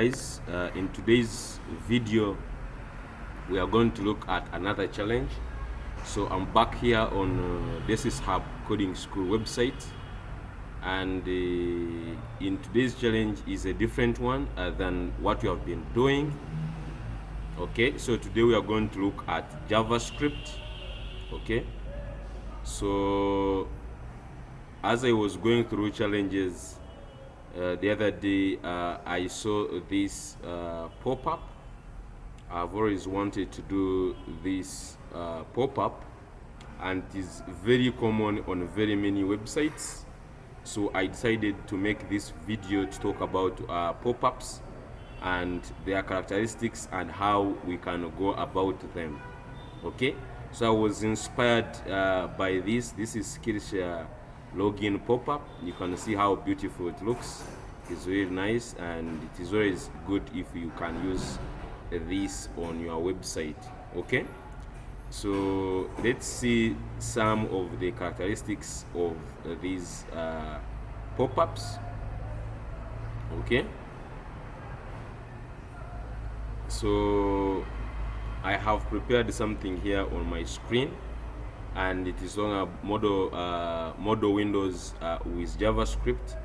guys, in today's video we are going to look at another challenge. So I'm back here on This is Hub Coding School website, and in today's challenge is a different one than what we have been doing. Okay, so today we are going to look at JavaScript. Okay, so as I was going through challenges the other day, I saw this pop-up. I've always wanted to do this pop-up, and it is very common on very many websites. So I decided to make this video to talk about pop-ups and their characteristics and how we can go about them. Okay, so I was inspired by this. This is Skillshare login pop-up. You can see how beautiful it looks. It's really nice, and it is always good if you can use this on your website. Okay, so let's see some of the characteristics of these pop-ups. Okay, so I have prepared something here on my screen, and it is on a Modal Windows with JavaScript.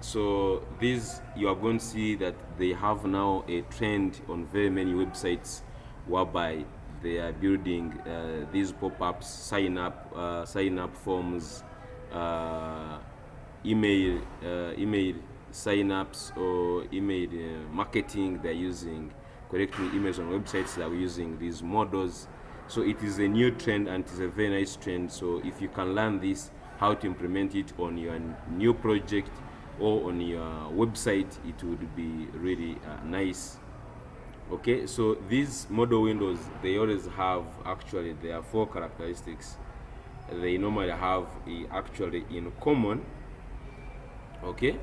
So these, you are going to see that they have now a trend on very many websites whereby they are building these pop-ups, sign up forms, email sign-ups, or email marketing. They're using collecting emails on websites that are using these models. So it is a new trend, and it is a very nice trend. So if you can learn this, how to implement it on your new project or on your website, it would be really nice. Okay, so these model windows, they always have, actually there are 4 characteristics they normally have actually in common. Okay,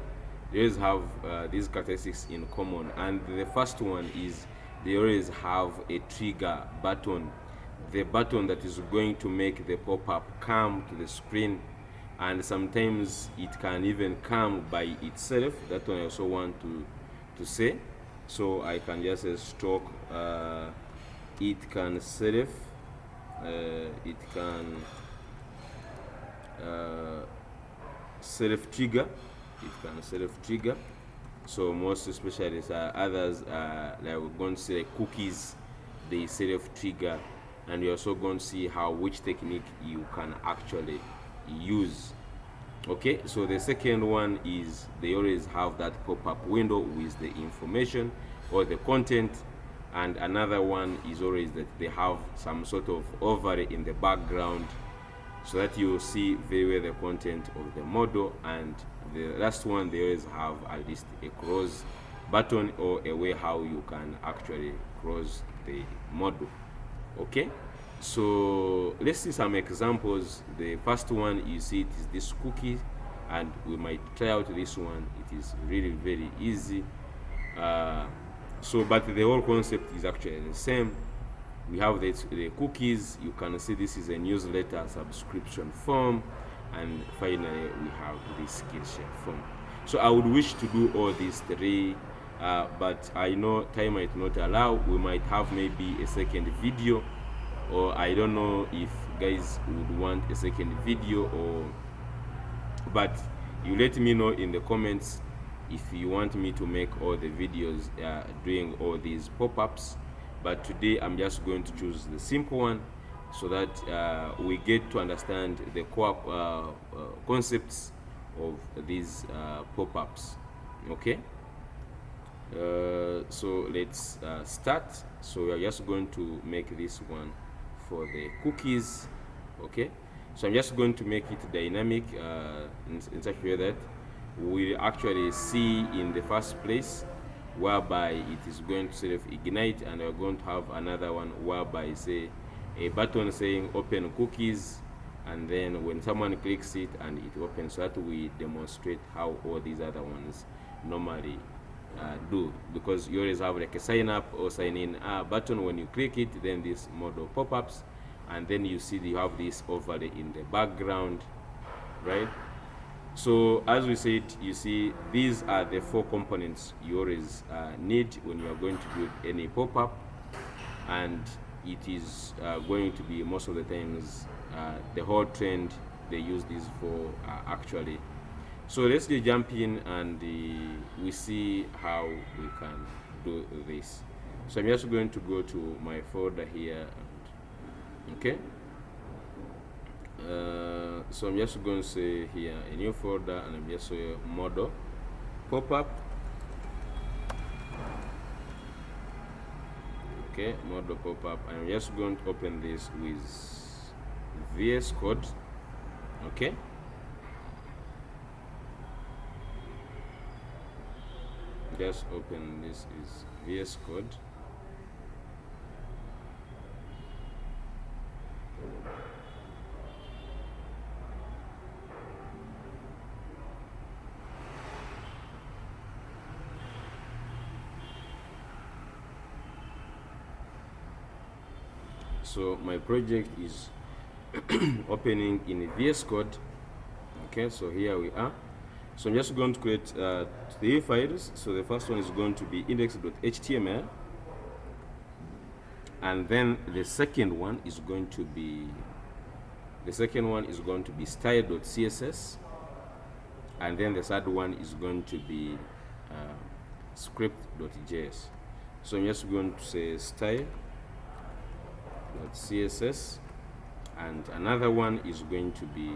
they always have these characteristics in common, and the first one is they always have a trigger button, the button that is going to make the pop-up come to the screen, and sometimes it can even come by itself. That one I also want to say. So I can just stroke, it can self, it can self trigger, so most especially others like we're going to say cookies, they self trigger, and you're also going to see which technique you can actually use. Okay, so the second one is they always have that pop-up window with the information or the content, and another one is always that they have some sort of overlay in the background so that you see very well the content of the model. And the last one, they always have at least a cross button or a way how you can actually cross the model. Okay, so let's see some examples. The first one, you see, it is this cookie, and we might try out this one. It is really very easy. But the whole concept is actually the same. We have the cookies. You can see this is a newsletter subscription form, and finally we have this Skillshare form. So I would wish to do all these 3, but I know time might not allow. We might have maybe a second video, or I don't know if guys would want a second video, but you let me know in the comments if you want me to make all the videos doing all these pop-ups. But today I'm just going to choose the simple one so that we get to understand the core concepts of these pop-ups. Okay, so let's start. So we are just going to make this one for the cookies. Okay, so I'm just going to make it dynamic in such a way that we actually see in the first place, whereby it is going to sort of ignite, and we're going to have another one whereby say a button saying open cookies, and then when someone clicks it and it opens, so that we demonstrate how all these other ones normally do, because you always have like a sign up or sign in button. When you click it, then this model pop-ups, and then you see you have this overlay in the background, right? So as we said, you see, these are the 4 components you always need when you are going to build any pop-up, and it is going to be most of the times the whole trend they use this for actually. So let's just jump in and we see how we can do this. So I'm just going to go to my folder here, and, okay. So I'm just going to say here a new folder, and I'm just say Modal Popup. Okay, Modal Popup, and I'm just going to open this with VS Code. Okay. Just open this is VS Code. So my project is opening in VS Code. Okay, so here we are. So I'm just going to create 3 files. So the first one is going to be index.html, and then the second one is going to be style.css, and then the third one is going to be script.js. So I'm just going to say style.css, and another one is going to be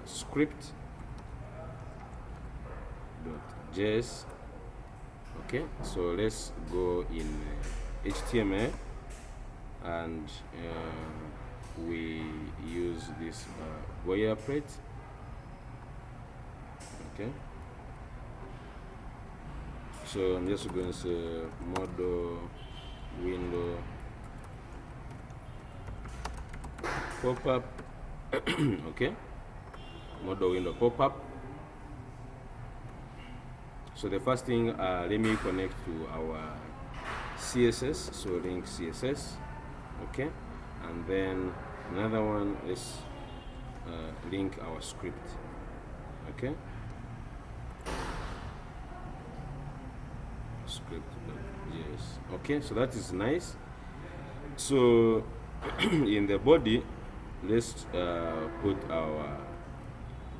script.js. Okay, so let's go in HTML, and we use this boilerplate. Okay, so I'm just going to say model window pop-up. Okay, model window pop-up. So the first thing, let me connect to our CSS, so link CSS. Okay, and then another one, let's link our script. Okay, script.js. Okay, so that is nice. So in the body, let's put our,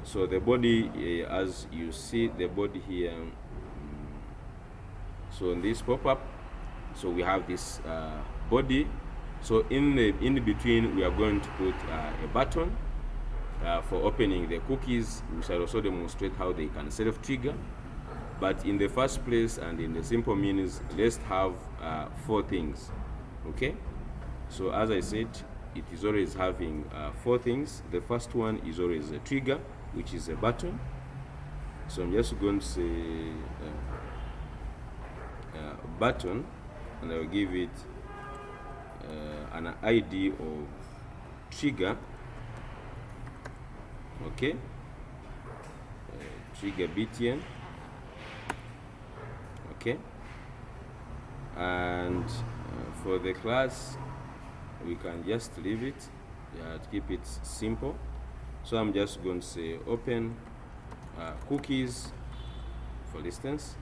so the body, as you see the body here, so in this pop-up, so we have this body. So in between, we are going to put a button for opening the cookies, which I'll also demonstrate how they can self-trigger. But in the first place, and in the simple means, let's have 4 things. Okay, so as I said, it is always having 4 things. The first one is always a trigger, which is a button. So I'm just going to say button, and I'll give it an ID of trigger. Okay, trigger btn. Okay, and for the class, we can just leave it, to keep it simple. So I'm just going to say open cookies, for instance.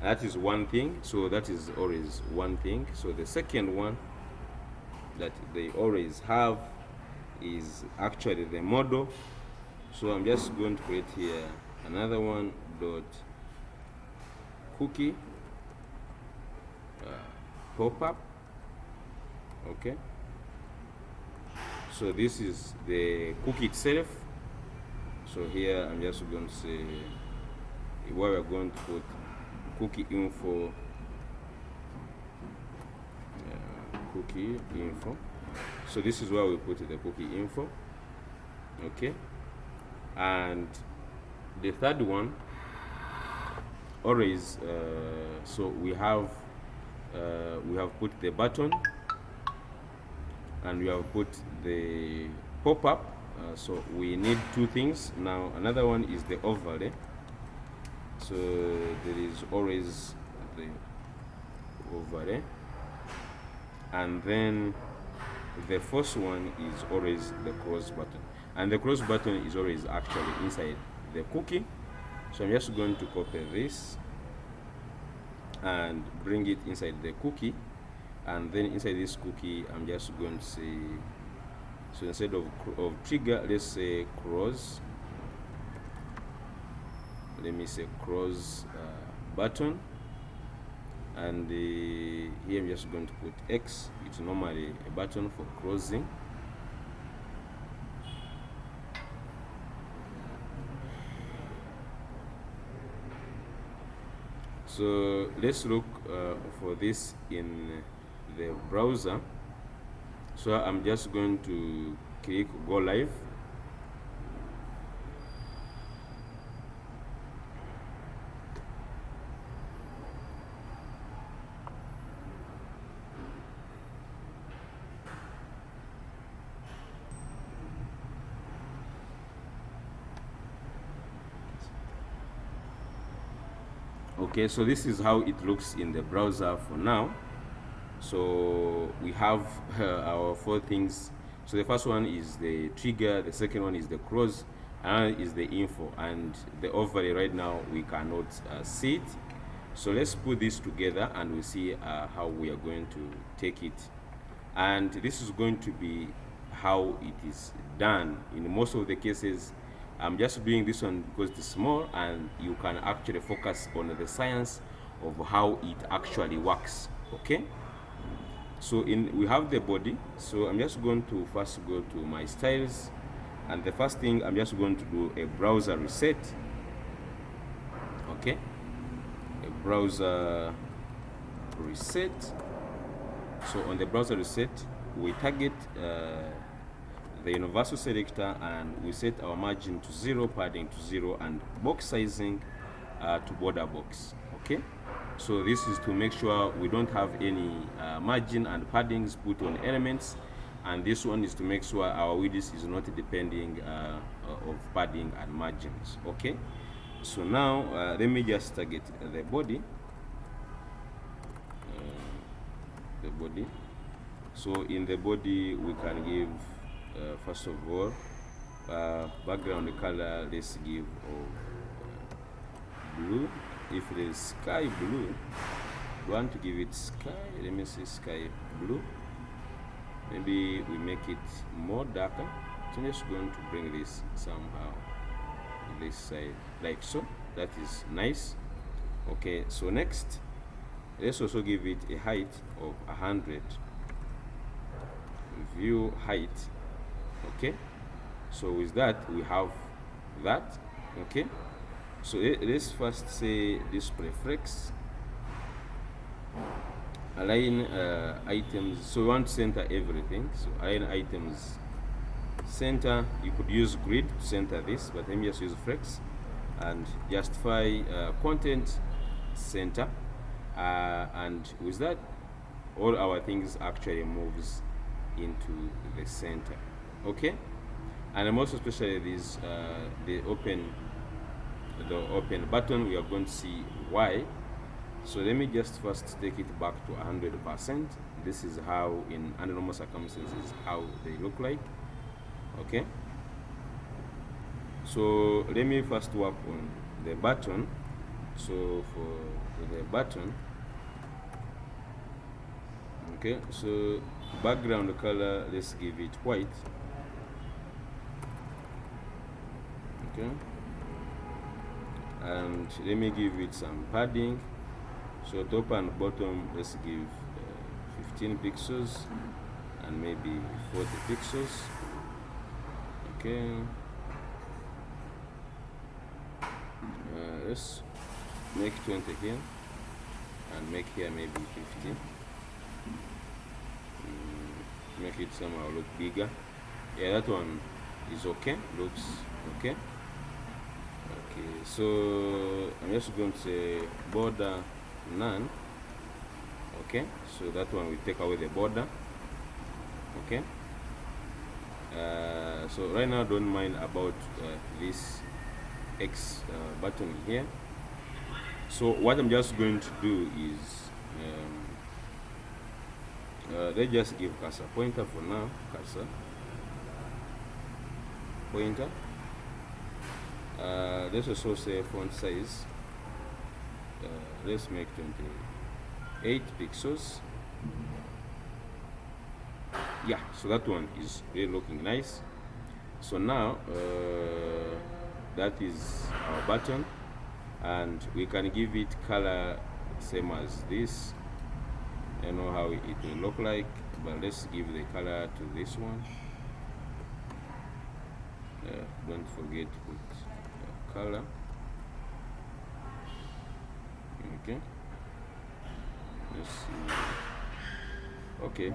That is one thing, so that is always one thing. So the second one that they always have is actually the model. So I'm just going to create here another one, dot cookie pop-up. Okay, so this is the cookie itself. So here I'm just going to say where we're going to put cookie info, cookie info. So this is where we put the cookie info. Okay, and the third one always, so we have put the button, and we have put the pop-up. So we need 2 things now. Another one is the overlay. So there is always the overlay, and then the first one is always the cross button. and the cross button is always actually inside the cookie. So I'm just going to copy this and bring it inside the cookie, and then inside this cookie I'm just going to say, so instead of trigger, let's say cross, let me say cross button, and here I'm just going to put X. It's normally a button for crossing. So let's look for this in the browser. So I'm just going to click go live. Okay, so this is how it looks in the browser for now. So we have our 4 things. So the first one is the trigger, the second one is the cross, and is the info, and the overlay right now we cannot see it. So let's put this together and we'll see how we are going to take it. And this is going to be how it is done in most of the cases. I'm just doing this one because it's small and you can actually focus on the science of how it actually works. Okay, so we have the body. So I'm just going to first go to my styles, and the first thing I'm just going to do a browser reset. Okay, a browser reset. So on the browser reset, we target the universal selector, and we set our margin to 0, padding to 0, and box sizing to border box. Okay, so this is to make sure we don't have any margin and paddings put on elements, and this one is to make sure our width is not depending of padding and margins. Okay, so now let me just target the body. So in the body we can give first of all background color, let's give blue. If it is sky blue, we want to give it sky, let me say sky blue. Maybe we make it more darker. So I'm just going to bring this somehow this side like so. That is nice. Okay, so next let's also give it a height of 100. View height. Okay, so with that we have that. Okay, so let's first say display flex, align items. So we want to center everything. So align items center. You could use grid to center this, but let me just use flex, and justify content center, and with that all our things actually moves into the center. Okay, and most especially this the open button, we are going to see why. So let me just first take it back to 100%. This is how in under normal circumstances how they look like. Okay, so let me first work on the button. So for the button, okay, so background color, let's give it white. Okay, and let me give it some padding. So top and bottom, let's give 15 pixels and maybe 40 pixels. Okay, let's make 20 here and make here maybe 15. Make it somehow look bigger. Yeah, that one is okay, looks okay. Okay, so I'm just going to say border none. Okay, so that one we take away the border. Okay, so right now don't mind about this X button here. So what I'm just going to do is let's just give cursor pointer for now. Cursor. pointer. Let's also say font size. Let's make 28 pixels. Yeah, so that one is really looking nice. So now that is our button, and we can give it color same as this. I don't know how it will look like, but let's give the color to this one. Don't forget to put color. Okay, let's see. Okay,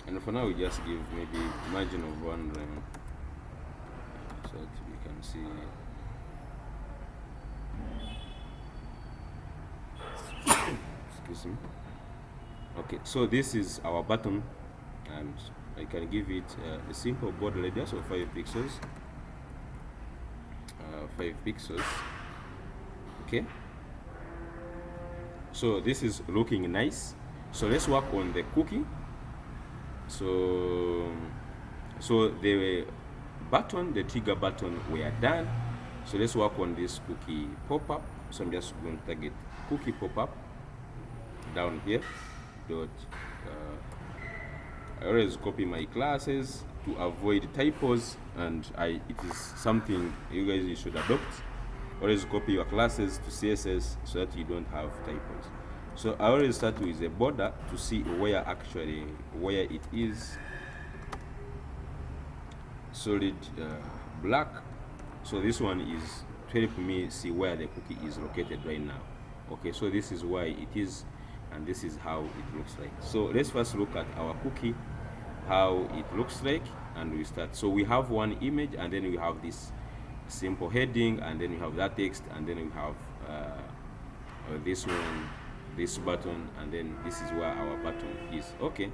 and for now we just give maybe margin of 1 rem so that we can see. Excuse me. Okay, so this is our button, and I can give it a simple border radius of 5 pixels. 5 pixels. Okay, so this is looking nice. So let's work on the cookie. So the button, the trigger button, we are done. So let's work on this cookie pop-up. So I'm just going to target cookie pop-up down here. I always copy my classes to avoid typos, and it is something you guys should adopt. Always copy your classes to CSS so that you don't have typos. So I always start with a border to see where it is. Solid black. So this one is to help me see where the cookie is located right now. Okay, so this is why it is, and this is how it looks like. So let's first look at our cookie, how it looks like, and we start. So we have one image, and then we have this simple heading, and then we have that text, and then we have this one, this button, and then this is where our button is. Okay,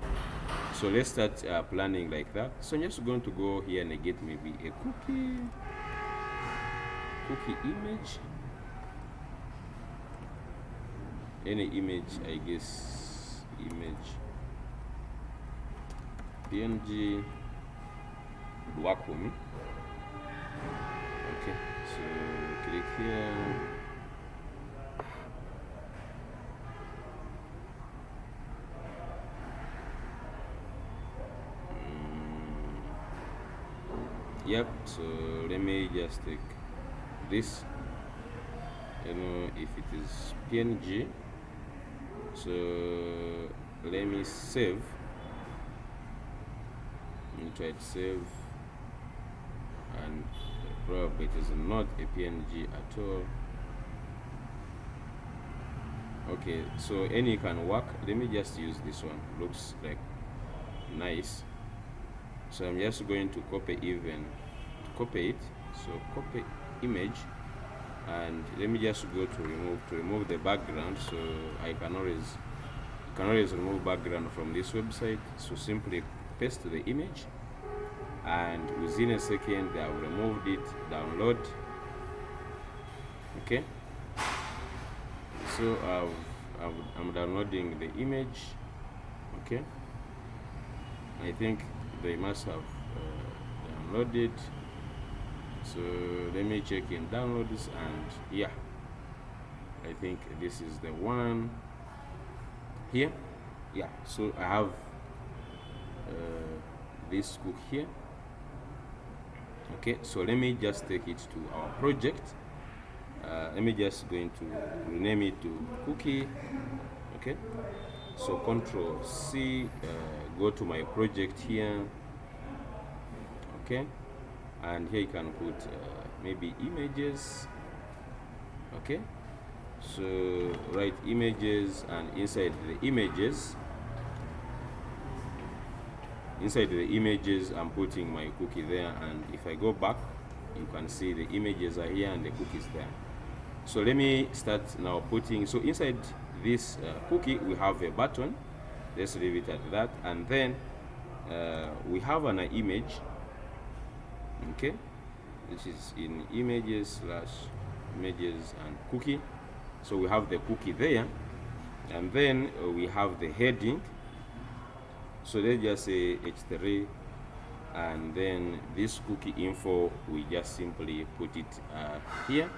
so let's start planning like that. So I'm just going to go here and get maybe a cookie image, any image, I guess image PNG would work for me. Okay, so click here. Yep, so let me just take this. I don't know if it is PNG, so let me save. Let me try to save, and probably it is not a PNG at all. Okay, so any can work. Let me just use this one. Looks like nice. So I'm just going to copy it. So copy image, and let me just go to remove the background. So I can always remove background from this website. So simply paste the image, and within a second I've removed it. Download. Okay, so I'm downloading the image. Okay, I think they must have downloaded. So let me check in downloads, and yeah, I think this is the one here. Yeah, so I have this cook here. Okay, so let me just take it to our project. Let me just going to rename it to cookie. Okay, so Control C, go to my project here. Okay, and here you can put maybe images. Okay, so write images, and inside the images I'm putting my cookie there, and if I go back you can see the images are here and the cookies there. So let me start now putting. So inside this cookie we have a button. Let's leave it at that, and then we have an image. Okay, this is in images / images and cookie. So we have the cookie there, and then we have the heading. So let's just say h3 and then this cookie info we just simply put it here.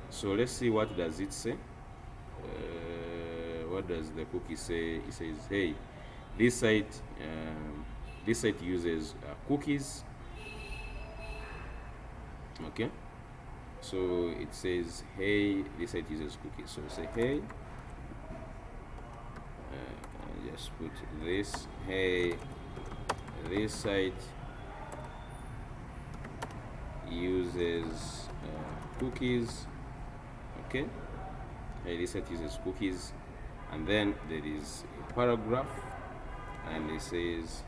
So let's see, what does it say. What does the cookie say? It says, hey, this site uses cookies. Okay, so it says, hey, this site uses cookies. So say, hey, just put this, hey, this site uses cookies. Okay, hey, this site uses cookies, and then there is a paragraph, and it says,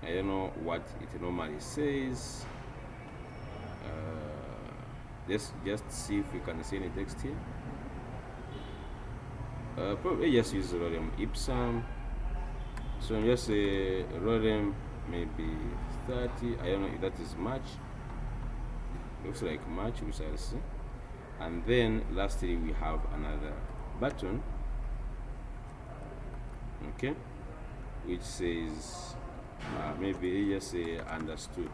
I don't know what it normally says. Let's just see if we can see any text here. Probably just use lorem ipsum. So just say lorem maybe 30. I don't know if that is much. Looks like much, which I'll see. And then lastly we have another button, okay, which says maybe just say understood.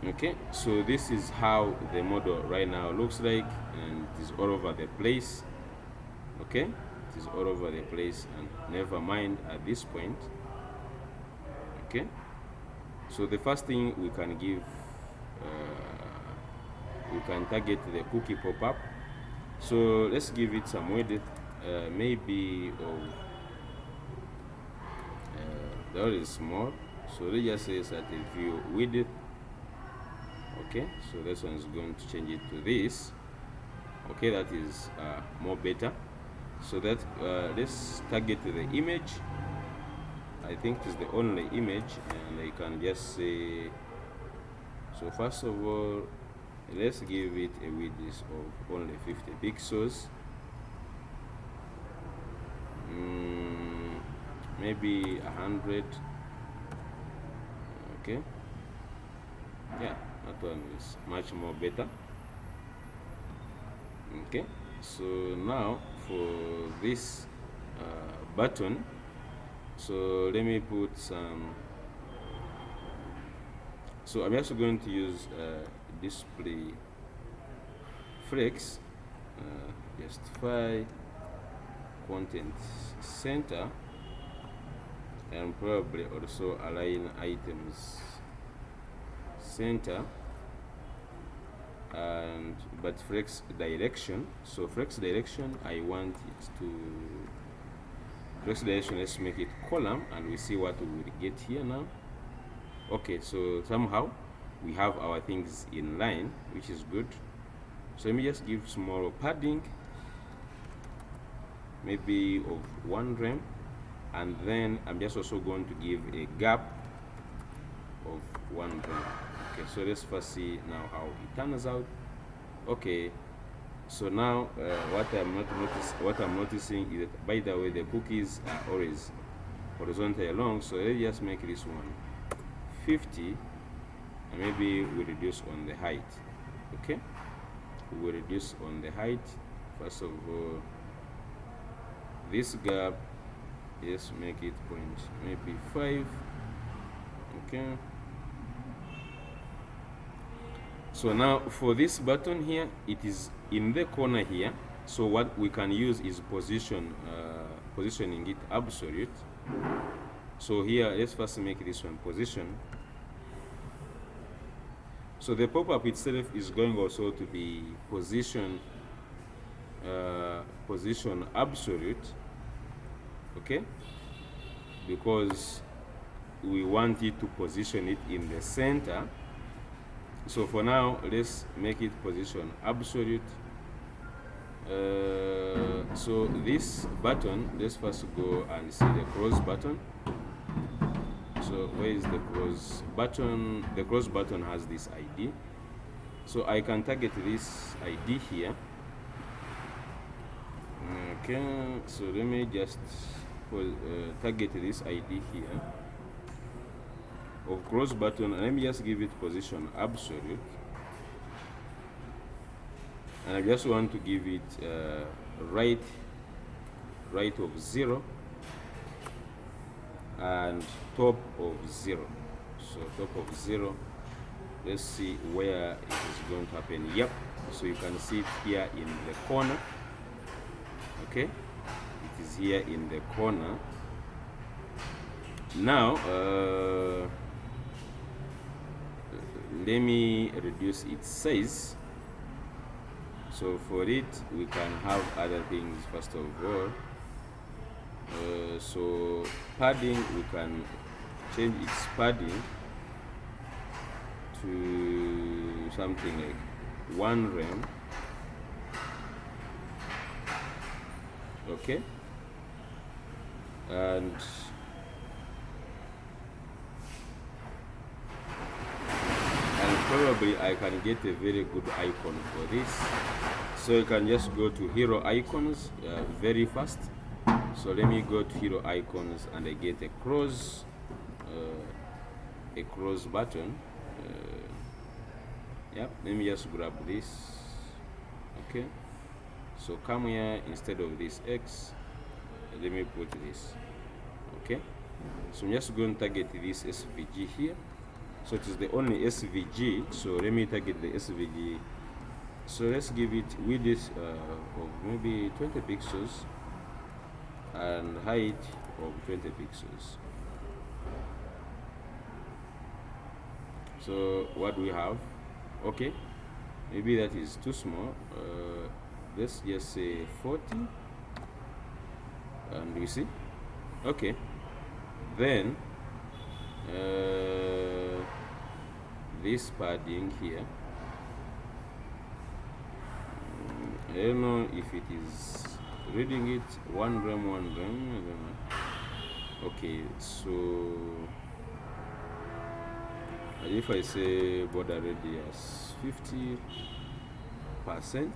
Okay, so this is how the model right now looks like, and it is all over the place. Okay, it is all over the place, and never mind at this point. Okay, so the first thing we can give, we can target the cookie pop-up. So let's give it some width, maybe of that is small, so let's just say certain view width. Okay, so this one is going to change it to this. Okay, that is more better. So that let's target the image. I think it is the only image, and I can just say, so first of all, let's give it a width of only 50 pixels. Maybe 100. Okay, yeah, that one is much more better. Okay, so now for this button, so let me put some, so I'm also going to use display flex, justify content center, and probably also align items center, and but flex direction. So flex direction, I want it to flex direction, let's make it column, and we see what we will get here now. Okay, so somehow we have our things in line, which is good. So let me just give small padding, maybe of 1 rem, and then I'm just also going to give a gap of 1 rem. Okay, so let's first see now how it turns out. Okay, so now what I'm noticing is that, by the way, the cookies are always horizontally along. So let's just make this one 50, and maybe we reduce on the height. Okay, we will reduce on the height. First of all, this gap, let's make it point maybe 5. Okay, so now for this button here, it is in the corner here. So what we can use is positioning it absolute. So here, let's first make this one position. So the pop-up itself is going also to be position absolute. Okay, because we want it to position it in the center. So for now, let's make it position absolute. So this button, let's first go and see the cross button. So where is the cross button? The cross button has this ID. So I can target this ID here. Okay, so let me just target this ID here of cross button, and let me just give it position absolute, and I just want to give it right of 0. and top of 0. So top of 0, let's see where it is going to happen. Yep, so you can see it here in the corner. Okay, it is here in the corner. Now let me reduce its size. So for it, we can have other things. First of all, so padding, we can change its padding to something like 1 rem. Okay, and probably I can get a very good icon for this. So you can just go to hero icons very fast. So let me go to hero icons and I get a cross button. Yep, let me just grab this. Okay, so come here, instead of this X, let me put this. Okay, so I'm just going to target this SVG here. So it is the only SVG, so let me target the SVG. So let's give it width of maybe 20 pixels and height of 20 pixels. So what do we have? Okay, maybe that is too small. Let's just say 40, and we see. Okay, then this padding here, I don't know if it is reading it 1 rem, I don't know. Okay, so if I say border radius 50%,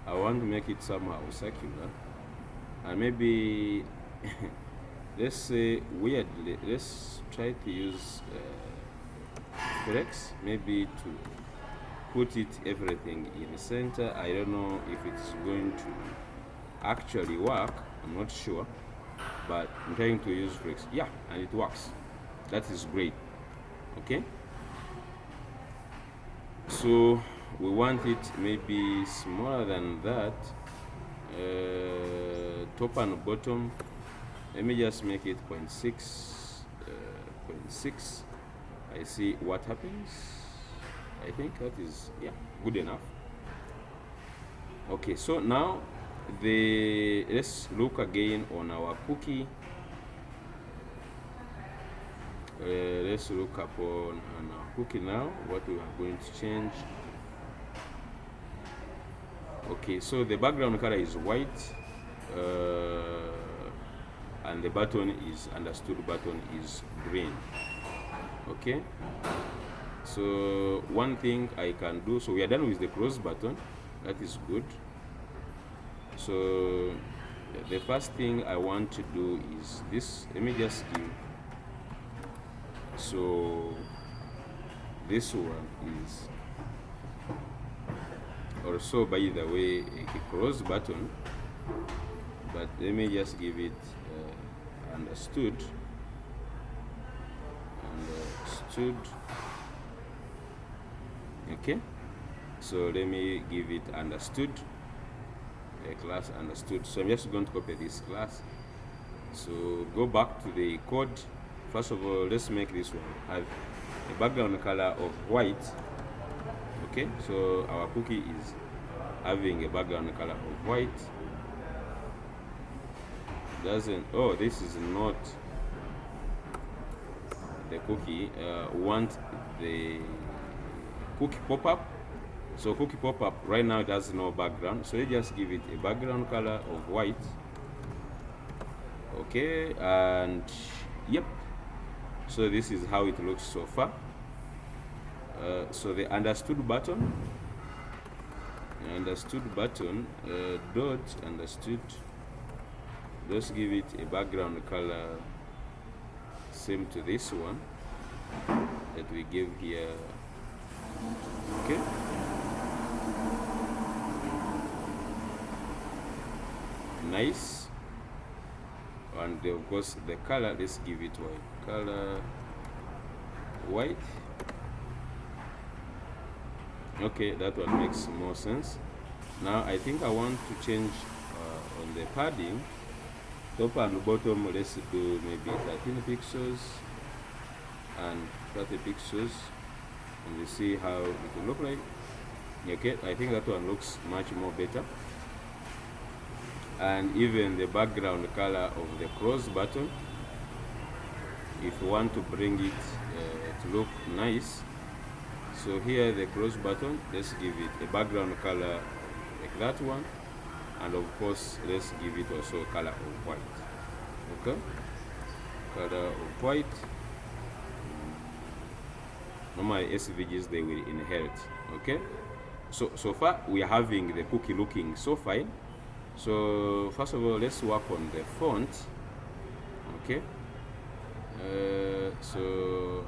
I want to make it somehow circular, and maybe let's say weirdly, let's try to use flex, maybe to put it everything in the center. I don't know if it's going to actually work, I'm not sure, but I'm trying to use flex. Yeah, and it works. That is great. Okay, so we want it maybe smaller than that. Top and bottom, let me just make it 0.6. 0.6. I see what happens. I think that is, yeah, good enough. Okay, so now let's look again on our cookie. Let's look upon our cookie now, what we are going to change. Okay, so the background color is white, and the button is understood button is green. Okay, so one thing I can do, so we are done with the cross button. That is good. So the first thing I want to do is this. Let me just give, so this one is also, by the way, a cross button, but let me just give it understood. Okay, so let me give it understood, a class understood. So I'm just going to copy this class. So go back to the code. First of all, let's make this one have a background color of white. Okay, so our cookie is having a background color of white. Doesn't, oh, this is not the cookie. Want the cookie pop-up. So cookie pop-up right now it has no background, so you just give it a background color of white. Okay, and yep, so this is how it looks so far. So the understood button, dot understood, let's give it a background color same to this one that we give here. Okay, nice. and of course the color, let's give it white color, white. Okay, that one makes more sense. Now I think I want to change on the padding, top and bottom. Let's do maybe 13 pixels and 30 pixels, and we see how it will look like. Okay, I think that one looks much more better. And even the background color of the cross button, if you want to bring it to look nice, so here the cross button, let's give it a background color like that one, and of course let's give it also color of white. Okay, color of white. Normally SVGs, they will inherit. Okay, so far we are having the cookie looking so fine. So first of all, let's work on the font. Okay, so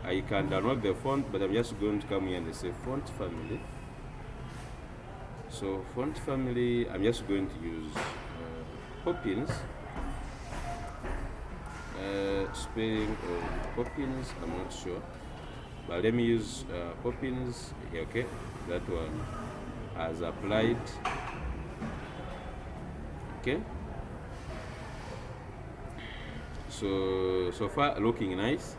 I can download the font, but I'm just going to come here and say font family. So font family, I'm just going to use Poppins. Spelling of Poppins, I'm not sure, but let me use Poppins. Okay, that one has applied. Okay, so far looking nice.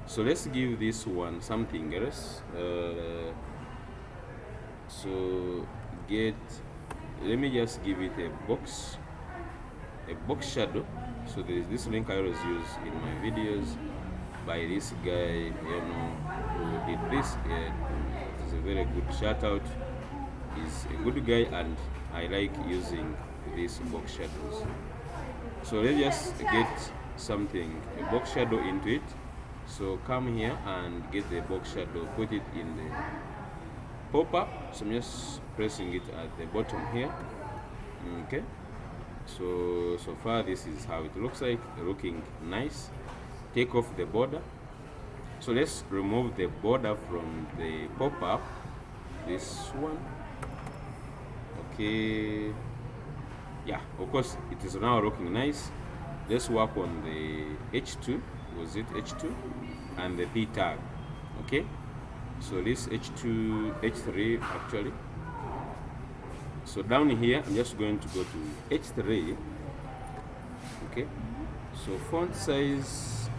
So let's give this one something else. So let me just give it a box shadow. So there is this link I always use in my videos by this guy, who did this. It's a very good shout out. He's a good guy, and I like using these box shadows. So let's just get something, a box shadow into it. So come here and get the box shadow, put it in the pop-up. So I'm just pressing it at the bottom here. Okay, so far this is how it looks like, looking nice. Take off the border. So let's remove the border from the pop-up, this one. Okay, yeah, of course it is now looking nice. Let's work on the H2, was it H2, and the P tag. Okay, so this H2, H3 actually. So down here, I'm just going to go to H3. Okay, so font size,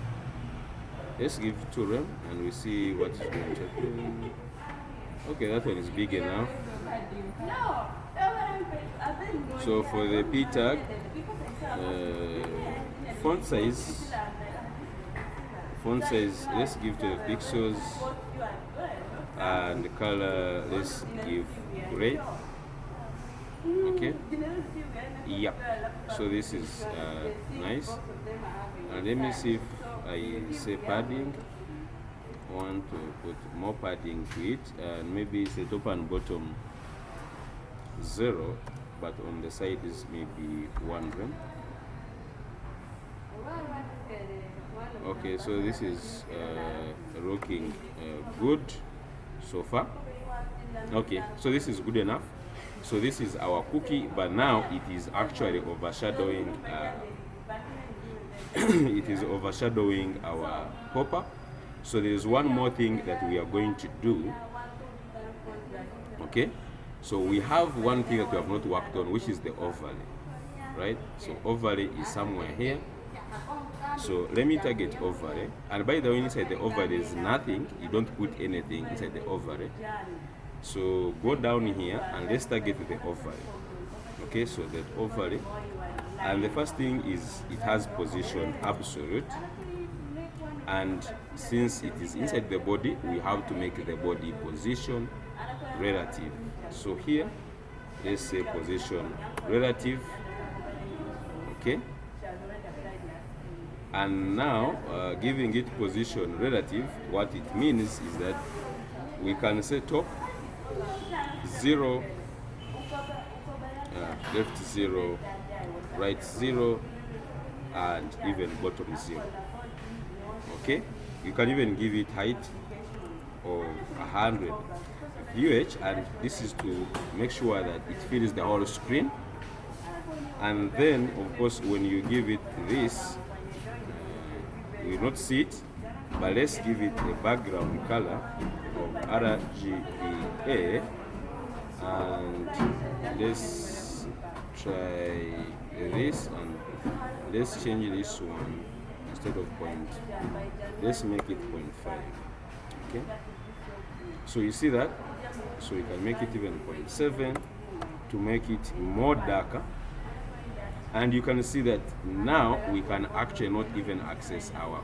let's give 2 rem, and we see what is going to happen. Okay, that one is big enough. So for the P tag, font size, let's give to the pixels, and the color, let's give gray. Okay, yeah, so this is nice. And let me see if I say padding. I want to put more padding to it, and maybe say top and bottom 0, but on the side is maybe 1 rem. Okay, so this is looking good so far. Okay, so this is good enough. So this is our cookie, but now it is actually overshadowing. It is overshadowing our pop-up. So there is one more thing that we are going to do. Okay, so we have one thing that we have not worked on, which is the overlay, right? So overlay is somewhere here. So let me target overlay, and by the way, inside the overlay is nothing. You don't put anything inside the overlay. So go down here and let's target the overlay. Okay, so that overlay, and the first thing is it has position absolute, and since it is inside the body, we have to make the body position relative. So here, let's say position relative. Okay, and now giving it position relative, what it means is that we can say top 0, left 0, right 0, and even bottom 0. Okay, you can even give it height of 100 UH, and this is to make sure that it fills the whole screen. And then of course when you give it this, you will not see it, but let's give it a background color of RGBA, and let's try this, and let's change this one. Instead of point, let's make it 0.5. Okay, so you see that, so you can make it even 0.7 to make it more darker. And you can see that now we can actually not even access our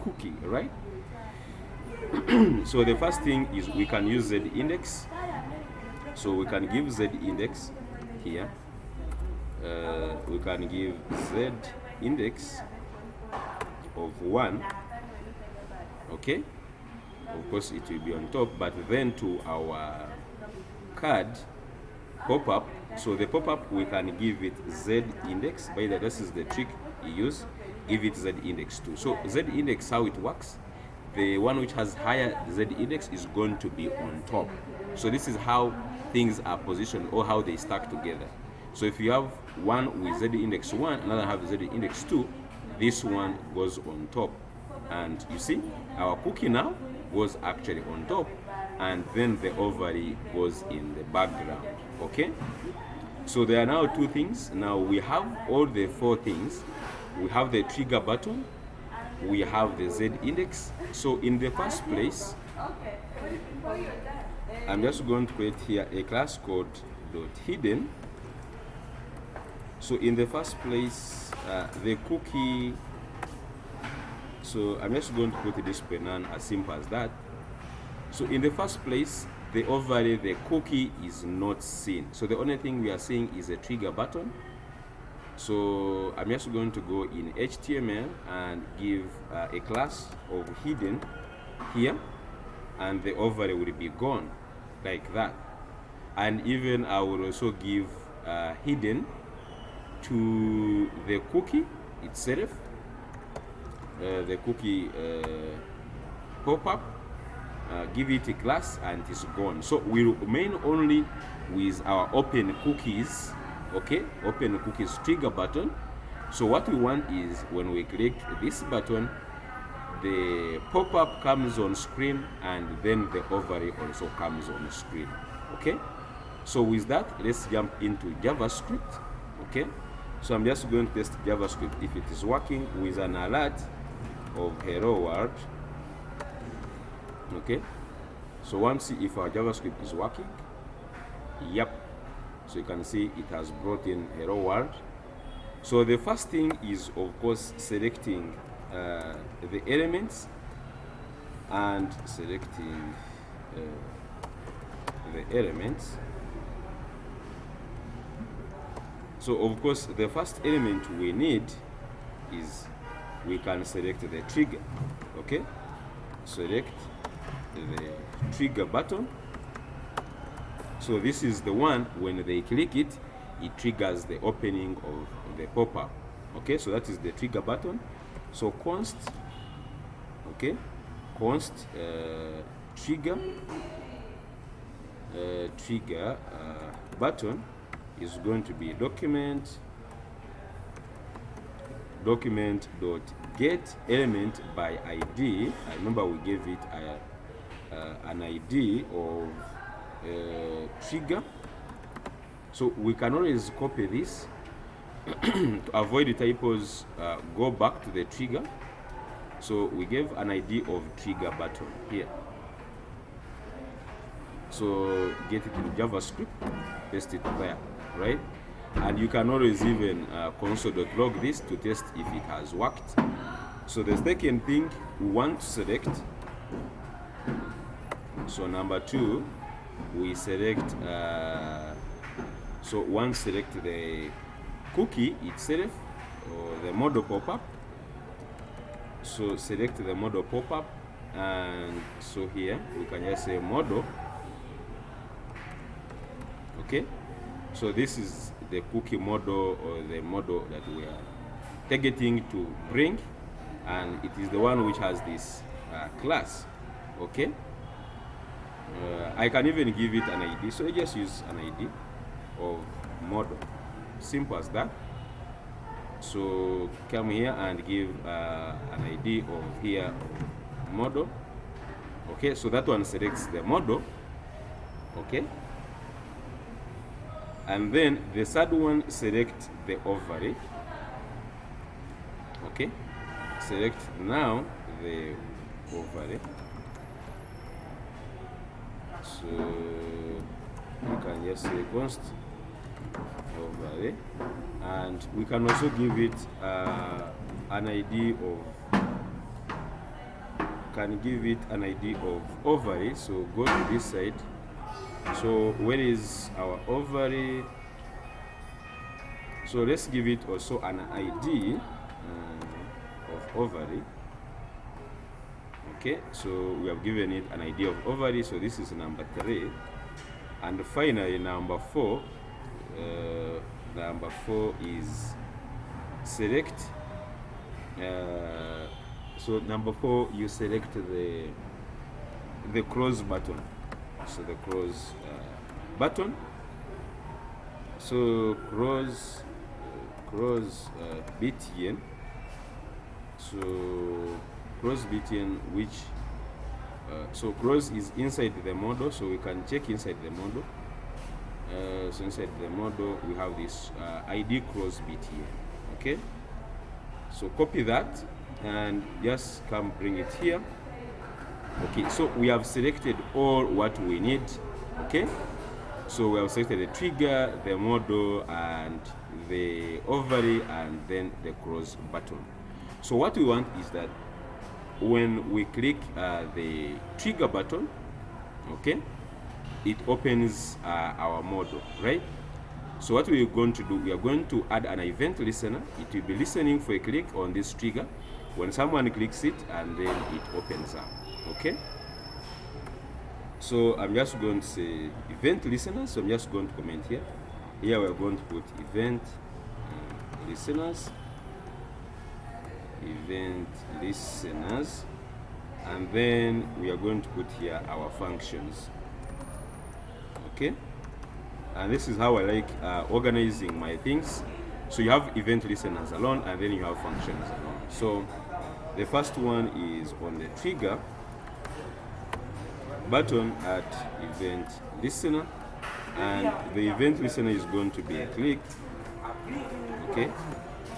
cookie, right? So the first thing is we can use Z index. So we can give Z index here. We can give Z index of 1. Okay, of course it will be on top, but then to our card pop-up, so the pop-up we can give it Z index. By the way, this is the trick you use, give it Z index too. So Z index, how it works, the one which has higher Z index is going to be on top. So this is how things are positioned, or how they stack together. So if you have one with Z index 1, another have Z index 2, this one goes on top. And you see, our cookie now goes actually on top, and then the overlay goes in the background. Okay, so there are now two things. Now we have all the four things. We have the trigger button, we have the Z index. So in the first place, I'm just going to create here a class called .hidden. So in the first place, the cookie, so I'm just going to put a display none, as simple as that. So in the first place, the overlay, the cookie is not seen. So the only thing we are seeing is a trigger button. So I'm just going to go in HTML and give a class of hidden here, and the overlay will be gone like that. And even I will also give hidden to the cookie itself, the cookie pop-up, give it a class, and it's gone. So we remain only with our open cookies. Okay, open cookies trigger button. So what we want is when we click this button, the pop-up comes on screen, and then the overlay also comes on screen. Okay, so with that, let's jump into JavaScript. Okay, so I'm just going to test JavaScript if it is working with an alert of hello world. Okay, so once see if our JavaScript is working. Yep, so you can see it has brought in hello world. So the first thing is of course selecting the elements and selecting the elements. So of course the first element we need is we can select the trigger. Okay, select the trigger button. So this is the one, when they click it, it triggers the opening of the pop-up. Okay, so that is the trigger button. So const, okay, const trigger button is going to be document dot get element by ID. I remember we gave it an ID of trigger. So we can always copy this to avoid the typos. Go back to the trigger. So we gave an ID of trigger button here. So get it in JavaScript, paste it there, right? And you can always even console.log this to test if it has worked. So the second thing we want to select, so number 2, we select, so one select the cookie itself, or the modal pop-up. So select the modal pop-up, and so here we can just say modal. Okay, so this is the cookie model, or the model that we are targeting to bring, and it is the one which has this class. Okay, I can even give it an ID, so I just use an ID of model, simple as that. So come here and give an ID of here model. Okay, so that one selects the model. Okay, and then the third one select the overlay. Okay, select now the overlay. So you can just say const overlay, and we can also give it an ID of overlay. So go to this side. So where is our overlay? So let's give it also an ID of overlay. Okay, so we have given it an ID of overlay. So this is number 3, and finally number 4. Number 4 is select. So number 4, you select the cross button. So the cross button. So cross btn. So cross btn, which so cross is inside the model, so we can check inside the model. So inside the model we have this ID cross btn. Okay, so copy that and just come bring it here. Okay, so we have selected all what we need. Okay, so we have selected the trigger, the model, and the overlay, and then the cross button. So what we want is that when we click the trigger button, okay, it opens our model, right? So what we are going to do, we are going to add an event listener. It will be listening for a click on this trigger. When someone clicks it, and then it opens up. Okay, so I'm just going to say event listeners. So I'm just going to comment here. Here we're going to put event listeners, and then we are going to put here our functions. Okay, and this is how I like organizing my things. So you have event listeners alone, and then you have functions alone. So the first one is on the trigger button at event listener, and the event listener is going to be clicked. Okay,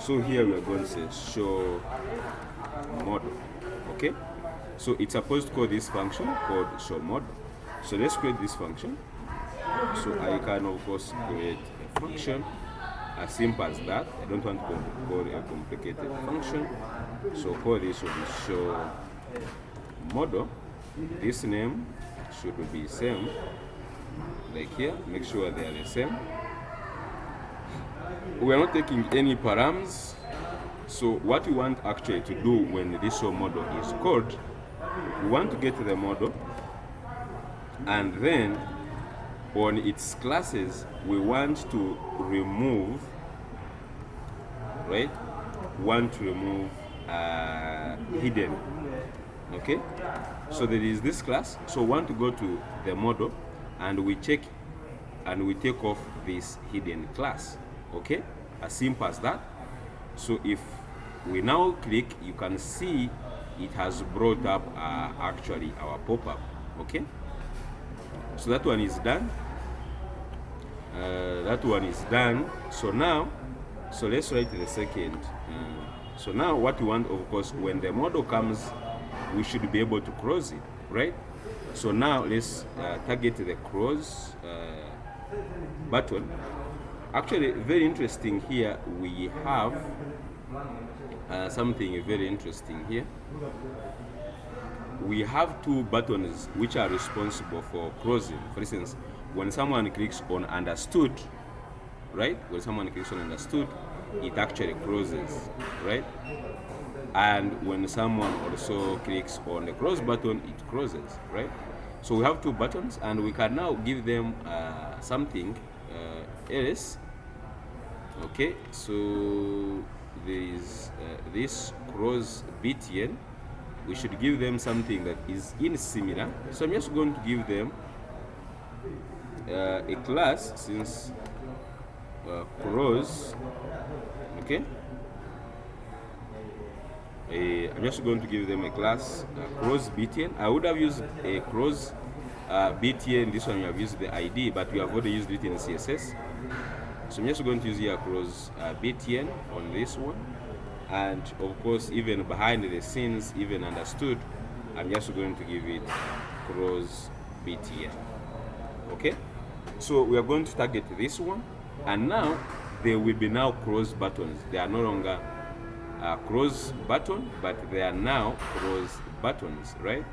so here we are going to say show model. Okay, so it's supposed to call this function called show model. So let's create this function. So I can of course create a function as simple as that. I don't want to call a complicated function, so call this will be show model. This name should be same, like here. Make sure they are the same. We are not taking any params. So what we want actually to do when this show model is called, we want to get the model, and then on its classes we want to remove, right? Want to remove hidden. Okay, so there is this class. So we want to go to the model, and we check and we take off this hidden class. Okay, as simple as that. So if we now click, you can see it has brought up actually our pop-up. Okay, so that one is done. That one is done. So now, so let's write the second. So now what we want, of course, when the model comes, we should be able to cross it, right? So now let's target the cross button. Actually, very interesting here. We have something very interesting here. We have two buttons which are responsible for crossing. For instance, when someone clicks on understood, right? When someone clicks on understood, it actually crosses, right? And when someone also clicks on the cross button, it crosses, right? So we have two buttons, and we can now give them something else. Okay, so there is this cross btn. We should give them something that is similar. So I'm just going to give them a class, since cross. Okay, I'm just going to give them a class cross btn. I would have used a cross btn. This one you have used the ID, but we have already used it in CSS. So I'm just going to use here cross btn on this one, and of course even behind the scenes, even understood, I'm just going to give it cross btn. Okay, so we are going to target this one, and now there will be now cross buttons. They are no longer cross button, but they are now cross buttons, right?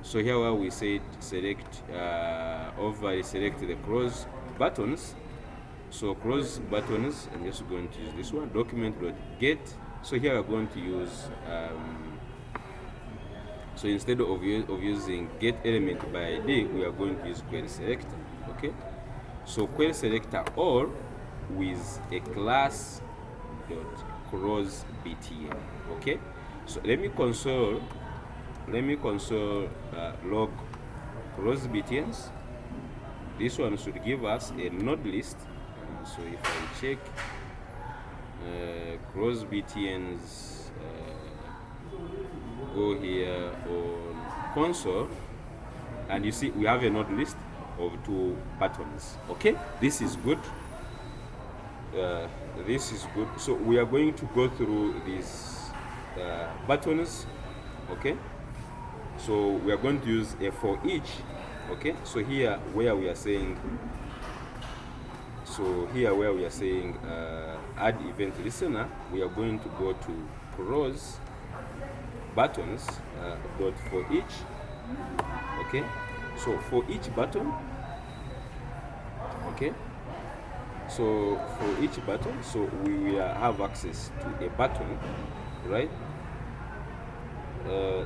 So here where we said select overlay, select the cross buttons. So cross buttons, I'm just going to use this one, document.get. So here we're going to use so instead of using get element by ID, we are going to use query selector. Okay, so query selector all with a class dot cross btn. Okay, so let me console log cross btns. This one should give us a node list. So if I check cross btns, go here on console, and you see we have a node list of 2 buttons. Okay, this is good. This is good. So we are going to go through these buttons. Okay, so we are going to use a for each. Okay, so here where we are saying add event listener, we are going to go to cross buttons dot for each. Okay, so for each button. Okay, so for each button, so we will have access to a button, right?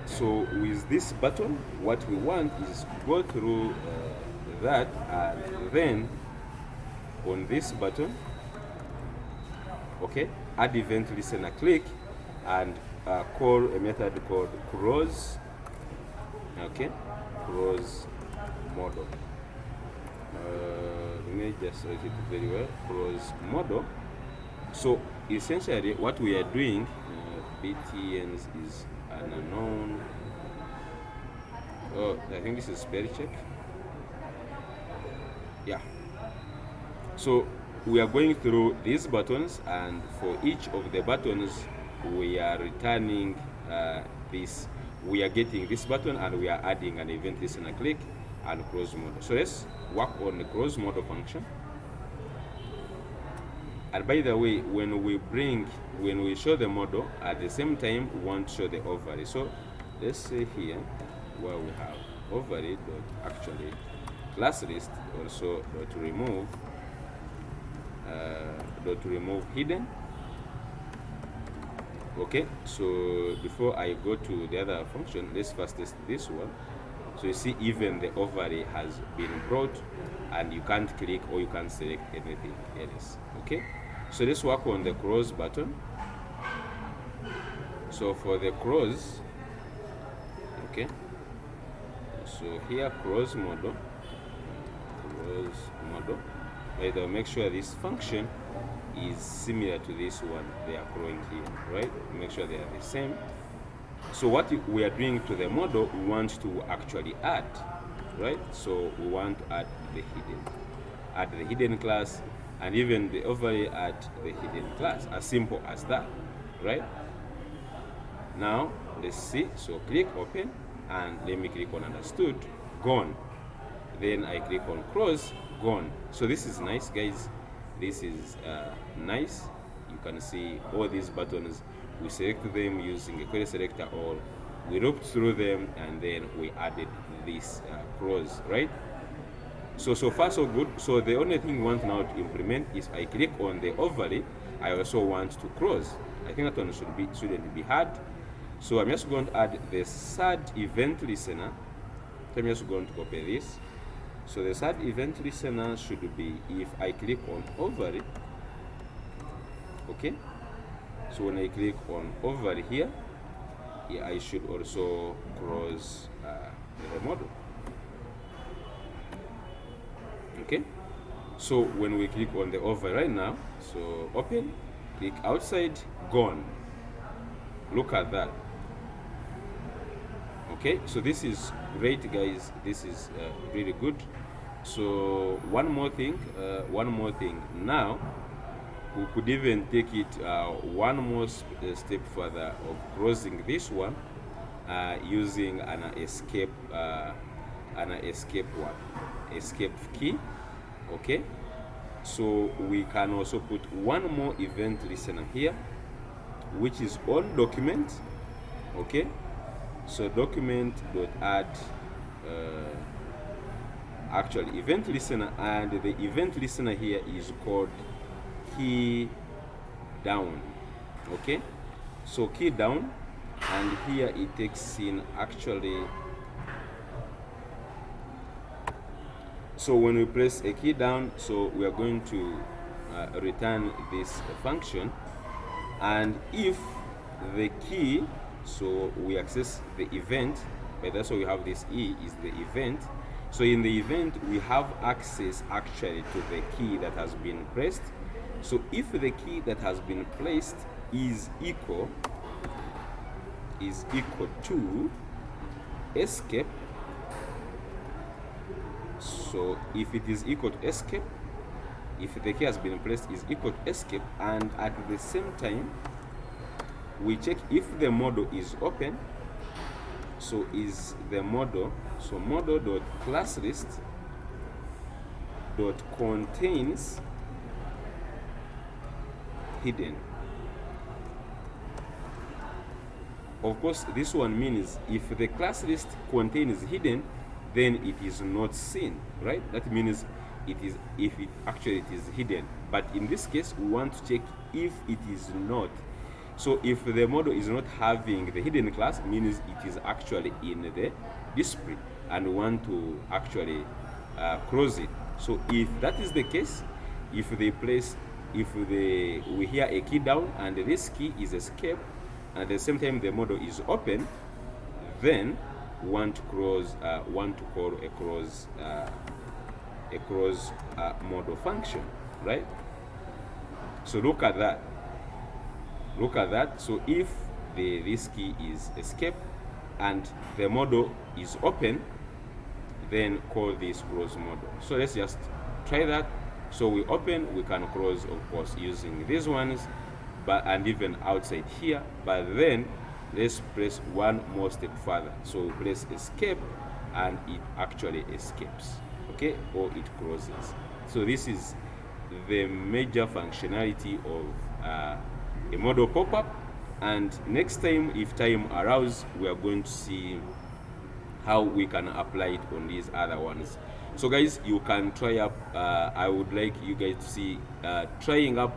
So with this button, what we want is go through that, and then on this button, okay, add event listener, click and call a method called cross. Okay, cross model. Let me just write it very well. Cross model. So essentially, what we are doing, btns is an unknown. Oh, I think this is spell check. Yeah. So we are going through these buttons, and for each of the buttons, we are returning this. We are getting this button, and we are adding an event listener, click and cross model. So let's work on the cross model function. And by the way, when we show the model, at the same time we want to show the overlay. So let's say here where we have overlay dot actually class list, also dot remove hidden. Okay, so before I go to the other function, let's first test this one. So you see even the overlay has been brought, and you can't click or you can't select anything else. Okay, so let's work on the cross button. So for the cross, okay, so here cross model, right, I'll make sure this function is similar to this one they are growing here, right? Make sure they are the same. So what we are doing to the model, we want to actually add, right? So we want to add the hidden class, and even the overlay add the hidden class, as simple as that, right? Now let's see. So click open, and let me click on understood, gone. Then I click on cross, gone. So this is nice, guys. This is nice. You can see all these buttons. We select them using a query selector all. We looked through them, and then we added this cross, right? So far so good. So the only thing we want now to implement is I click on the overlay. I also want to cross. I think that one shouldn't be hard. So I'm just going to add the third event listener. So I'm just going to copy this. So the third event listener should be if I click on overlay. Okay. So when I click on overlay here, I should also cross the model. Okay. So when we click on the overlay right now, so open, click outside, gone. Look at that. Okay, so this is great, guys. This is really good. So one more thing now, we could even take it one more step further of closing this one using an escape escape key. Okay, so we can also put one more event listener here, which is on document. Okay, so document dot add actually event listener, and the event listener here is called key down. Okay, so key down, and here it takes in actually, so when we press a key down, so we are going to return this function, and if the key, so we access the event, but that's why we have this E is the event. So in the event we have access actually to the key that has been pressed. So if the key that has been placed is equal to escape, so if it is equal to escape, if the key has been placed is equal to escape, and at the same time we check if the model is open, so is the model, so model dot class list dot contains hidden. Of course, this one means if the class list contains hidden, then it is not seen, right? That means it is, if it actually it is hidden. But in this case, we want to check if it is not. So if the model is not having the hidden class, means it is actually in the display, and we want to actually close it. So if that is the case, if we hear a key down and this key is escape, and at the same time the model is open, then we want to close, call a close model function, right? So look at that. So if this key is escape and the model is open, then call this close model. So let's just try that. So we open, we can close, of course, using these ones, and even outside here. But then let's press one more step further. So we press escape, and it actually escapes, okay, or it closes. So this is the major functionality of a model pop-up. And next time, if time allows, we are going to see how we can apply it on these other ones. So guys, you can try up, I would like you guys to see trying up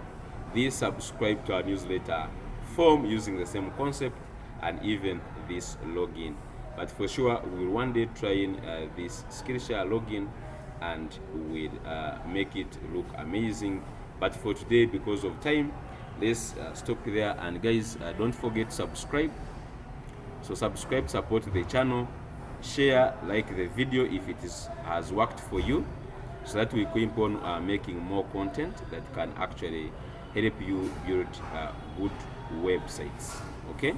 this subscribe to our newsletter form using the same concept, and even this login. But for sure, we will one day trying this Skillshare login, and we'll make it look amazing. But for today, because of time, let's stop there. And guys, don't forget to subscribe. So subscribe, support the channel, share, like the video if it has worked for you, so that we keep on making more content that can actually help you build good websites. Okay.